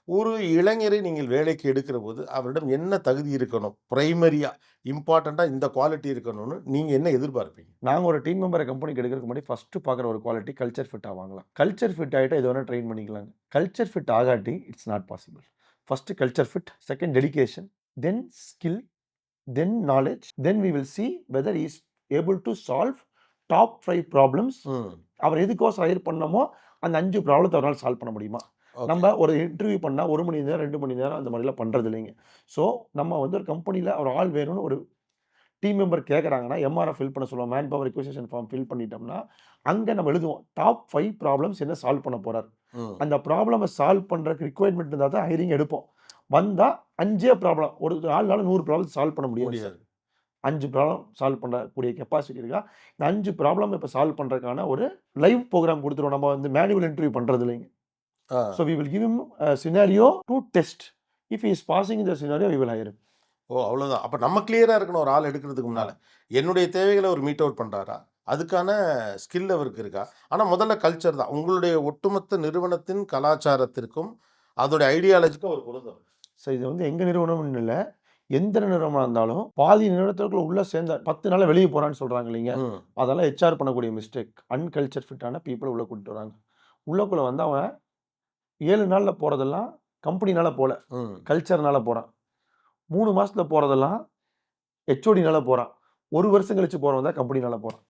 ஒரு இளைஞரை நீங்கள் வேலைக்கு எடுக்கிறபோது, அவரிடம் என்ன தகுதி இருக்கணும்? பிரைமரியா, இம்பார்ட்டன்ட்டா இந்த குவாலிட்டி இருக்கணும்னு நீங்க என்ன எதிர்பார்ப்பீங்க? நாங்க ஒரு டீம் மெம்பர கம்பெனிக்கு எடுக்கிறதுக்கு முன்னாடி ஃபர்ஸ்ட்டு பார்க்குற ஒரு குவாலிட்டி கல்ச்சர் ஃபிட் ஆவாங்களா? கல்ச்சர் ஃபிட் ஆயிட்டா எது வேணா ட்ரெயின் பண்ணிக்கலாங்க. கல்ச்சர் ஃபிட் ஆகாட்டி it's not possible. First culture fit, second dedication, then skill, then knowledge, then we will see whether he is able to solve top 5 problems. Hmm. அவர் எதுக்கோசரம் higher பண்ணோமோ, அந்த 5 ப்ராப்ளத்த அவரால solve பண்ண முடியுமா? ஓகே. நம்ப ஒரு interview பண்ணா 1 மணி நேரம், 2 மணி நேரம் அந்த மாரிலாம் பண்றது இல்லைங்க. ஸோ, நம்ம வந்து ஒரு கம்பெனில ஒரு ஆள் வேணும்னு ஒரு டீம் மெம்பர் கேட்கறாங்கன்னா, எம்ஆர்எஃப் ஃபில் பண்ண சொல்லுவோம். மேன் பவர் ரிக்வெசிஷன் ஃபார்ம் ஃபில் பண்ணிட்டோம்னா, அங்க நம்ம எழுதுவோம். டாப் 5 ப்ராப்ளம்ஸ் என்ன சால்வ் பண்ண போறார். ம். அந்த ப்ராப்ளம சால்வ் பண்றதுக்கு ரிக்வயர்மென்ட் இருந்தா தான் ஹையரிங் எடுப்போம். வந்தா 5 ப்ராப்ளம். ஒரு ஆள்னால 100 ப்ராப்ளம் சால்வ் பண்ண முடியாது சார். முடியாது. 5 ப்ராப்ளம் சால்வ் பண்ணக்கூடிய கெப்பாசிட்டி இருக்கா? இந்த 5 ப்ராப்ளம் இப்ப சால்வ் பண்றதுக்கான ஒரு லைவ் புரோகிராம் குடுத்துருவோம். நம்ம வந்து மேனுவல் இன்டர்வியூ பண்றது இல்லைங்க. ஆ. So we will give him a scenario to test. If he is passing in the scenario, we will hire him. ஓ! அவ்வளோதான். அப்ப நம்ம கிளியரா இருக்கணும் ஒரு ஆள் எடுக்கிறதுக்கு ஆ. முன்னால. என்னுடைய தேவைகள அவர் மீட் அவுட் பண்றாரா? அதுக்கான ஸ்கில் அவருக்கு இருக்கா? ஆனா முதல்ல கல்ச்சர் தான். உங்களுடைய ஒட்டுமொத்த நிறுவனத்தின் கலாச்சாரத்திற்கும், அதோட ஐடியாலஜிக்கும் அவர் பொருந்தணும். ஸோ இது வந்து எங்க நிறுவனம்னு இல்ல. எந்த நிறுவனமா இருந்தாலும், பாதி நிறுவனத்துக்குள்ள உள்ள சேர்ந்த 10 நாள்ல வெளிய போறான்னு சொல்றாங்க இல்லைங்க. ம். அதெல்லாம் ஹெச்ஆர் பண்ணக்கூடிய மிஸ்டேக். அன்கல்ச்சர் ஃபிட் ஆன பீப்பிள உள்ள கூட்டிட்டு வராங்க. உள்ளுக்குள்ள வந்து அவன் 7 நாள்ல போறதெல்லாம் கம்பெனினால போல. ம். கல்ச்சர்னால போறான். 3 மாசத்துல போறதெல்லாம் ஹெச்ஓடினால போறான். 1 வருஷம் கழிச்சு போறவன் தான் கம்பெனினால போறான்.